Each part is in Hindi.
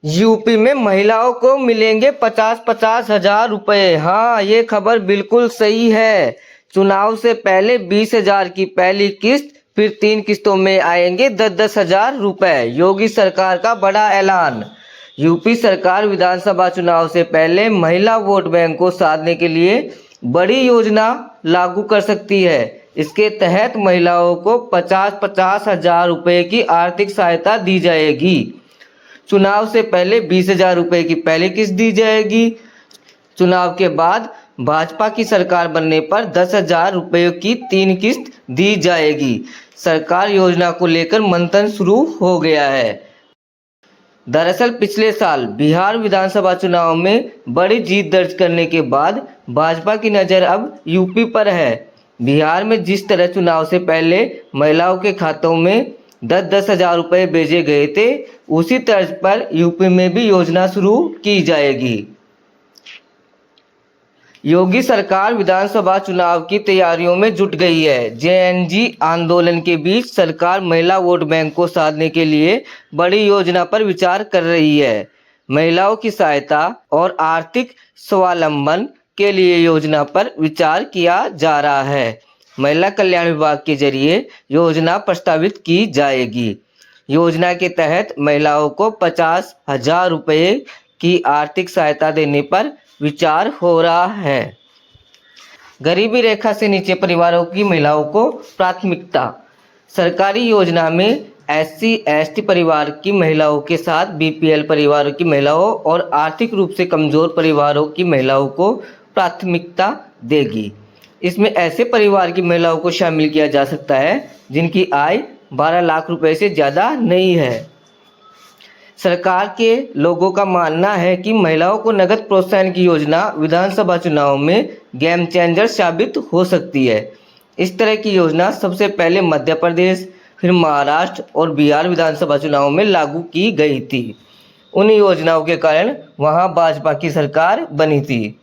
यूपी में महिलाओं को मिलेंगे 50-50 हजार रुपए। हाँ, ये खबर बिल्कुल सही है। चुनाव से पहले 20,000 की पहली किस्त, फिर 3 किस्तों में आएंगे 10-10 हजार रुपए। योगी सरकार का बड़ा ऐलान। यूपी सरकार विधानसभा चुनाव से पहले महिला वोट बैंक को साधने के लिए बड़ी योजना लागू कर सकती है। इसके तहत महिलाओं को 50-50 हजार रुपए की आर्थिक सहायता दी जाएगी। चुनाव से पहले 20,000 रुपए की पहली किस्त दी जाएगी। चुनाव के बाद भाजपा की सरकार बनने पर 10,000 रुपए की 3 किस्त दी जाएगी। सरकार योजना को लेकर मंथन शुरू हो गया है। दरअसल पिछले साल बिहार विधानसभा चुनाव में बड़ी जीत दर्ज करने के बाद भाजपा की नज़र अब यूपी पर है। बिहार में जिस तरह चुनाव से पहले महिलाओं के खातों में 10-10 हजार रुपये भेजे गए थे, उसी तर्ज पर यूपी में भी योजना शुरू की जाएगी। योगी सरकार विधानसभा चुनाव की तैयारियों में जुट गई है। जेएनजी आंदोलन के बीच सरकार महिला वोट बैंक को साधने के लिए बड़ी योजना पर विचार कर रही है। महिलाओं की सहायता और आर्थिक स्वावलंबन के लिए योजना पर विचार किया जा रहा है। महिला कल्याण विभाग के जरिए योजना प्रस्तावित की जाएगी। योजना के तहत महिलाओं को 50,000 रुपये की आर्थिक सहायता देने पर विचार हो रहा है। गरीबी रेखा से नीचे परिवारों की महिलाओं को प्राथमिकता। सरकारी योजना में SC/ST परिवार की महिलाओं के साथ BPL परिवारों की महिलाओं और आर्थिक रूप से कमजोर परिवारों की महिलाओं को प्राथमिकता देगी। इसमें ऐसे परिवार की महिलाओं को शामिल किया जा सकता है जिनकी आय 12 लाख रुपए से ज़्यादा नहीं है। सरकार के लोगों का मानना है कि महिलाओं को नगद प्रोत्साहन की योजना विधानसभा चुनाव में गेम चेंजर साबित हो सकती है। इस तरह की योजना सबसे पहले मध्य प्रदेश, फिर महाराष्ट्र और बिहार विधानसभा चुनाव में लागू की गई थी। उन योजनाओं के कारण वहां भाजपा की सरकार बनी थी।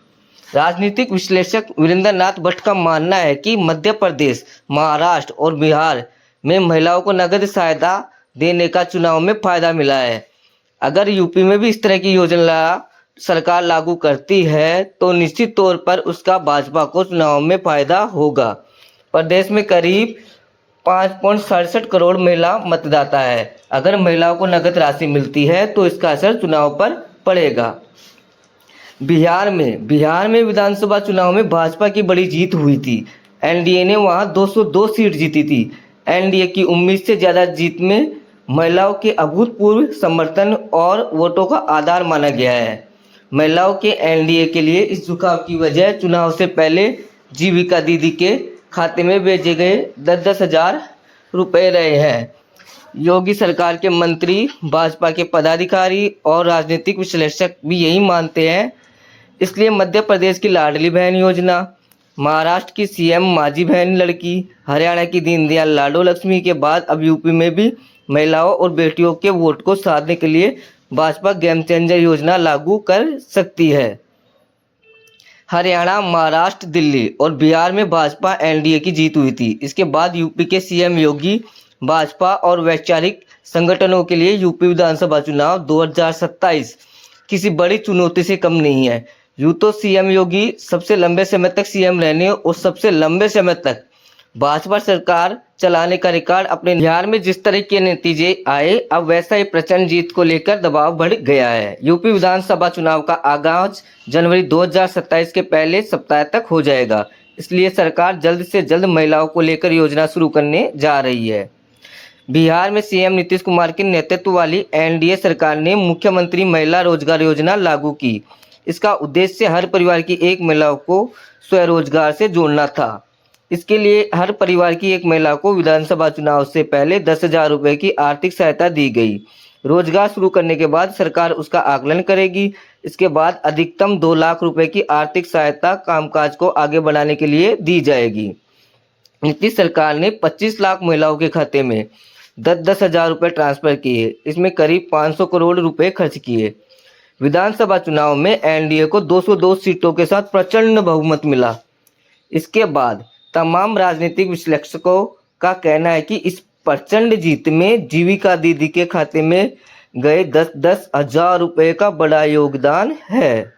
राजनीतिक विश्लेषक वीरेंद्र नाथ भट्ट का मानना है कि मध्य प्रदेश, महाराष्ट्र और बिहार में महिलाओं को नगद सहायता देने का चुनाव में फायदा मिला है। अगर यूपी में भी इस तरह की योजना सरकार लागू करती है तो निश्चित तौर पर उसका भाजपा को चुनाव में फायदा होगा। प्रदेश में करीब 5.67 करोड़ महिला मतदाता है। अगर महिलाओं को नगद राशि मिलती है तो इसका असर चुनाव पर पड़ेगा। बिहार में विधानसभा चुनाव में भाजपा की बड़ी जीत हुई थी। एनडीए ने वहां 202 सीट जीती थी। एनडीए की उम्मीद से ज़्यादा जीत में महिलाओं के अभूतपूर्व समर्थन और वोटों का आधार माना गया है। महिलाओं के एनडीए के लिए इस झुकाव की वजह चुनाव से पहले जीविका दीदी के खाते में भेजे गए 10-10 हजार रुपये रहे हैं। योगी सरकार के मंत्री, भाजपा के पदाधिकारी और राजनीतिक विश्लेषक भी यही मानते हैं। इसलिए मध्य प्रदेश की लाडली बहन योजना, महाराष्ट्र की CM माझी बहन लड़की, हरियाणा की दीनदयाल लाडो लक्ष्मी के बाद अब यूपी में भी महिलाओं और बेटियों के वोट को साधने के लिए भाजपा गेम चेंजर योजना लागू कर सकती है। हरियाणा, महाराष्ट्र, दिल्ली और बिहार में भाजपा एनडीए की जीत हुई थी। इसके बाद यूपी के CM योगी भाजपा और वैचारिक संगठनों के लिए यूपी विधानसभा चुनाव 2027 किसी बड़ी चुनौती से कम नहीं है। यूँ तो CM योगी सबसे लंबे समय तक CM रहने और सबसे लंबे समय तक भाजपा सरकार चलाने का रिकॉर्ड अपने बिहार में जिस तरह के नतीजे आए, अब वैसा ही प्रचंड जीत को लेकर दबाव बढ़ गया है। यूपी विधानसभा चुनाव का आगाज जनवरी 2027 के पहले सप्ताह तक हो जाएगा। इसलिए सरकार जल्द से जल्द महिलाओं को लेकर योजना शुरू करने जा रही है। बिहार में CM नीतीश कुमार के नेतृत्व वाली एनडीए सरकार ने मुख्यमंत्री महिला रोजगार योजना लागू की। इसका उद्देश्य हर परिवार की एक महिला को स्वरोजगार से जोड़ना था। इसके लिए हर परिवार की एक महिला को विधानसभा चुनाव से पहले 10,000 रुपये की आर्थिक सहायता दी गई। रोजगार शुरू करने के बाद सरकार उसका आकलन करेगी। इसके बाद अधिकतम 2 लाख रुपए की आर्थिक सहायता कामकाज को आगे बढ़ाने के लिए दी जाएगी। नीतीश सरकार ने 25 लाख महिलाओं के खाते में 10-10 हजार रुपये ट्रांसफर किए। इसमें करीब 500 करोड़ रुपए खर्च किए। विधानसभा चुनाव में एनडीए को 202 सीटों के साथ प्रचंड बहुमत मिला। इसके बाद तमाम राजनीतिक विश्लेषकों का कहना है कि इस प्रचंड जीत में जीविका दीदी के खाते में गए 10-10 हजार रुपए का बड़ा योगदान है।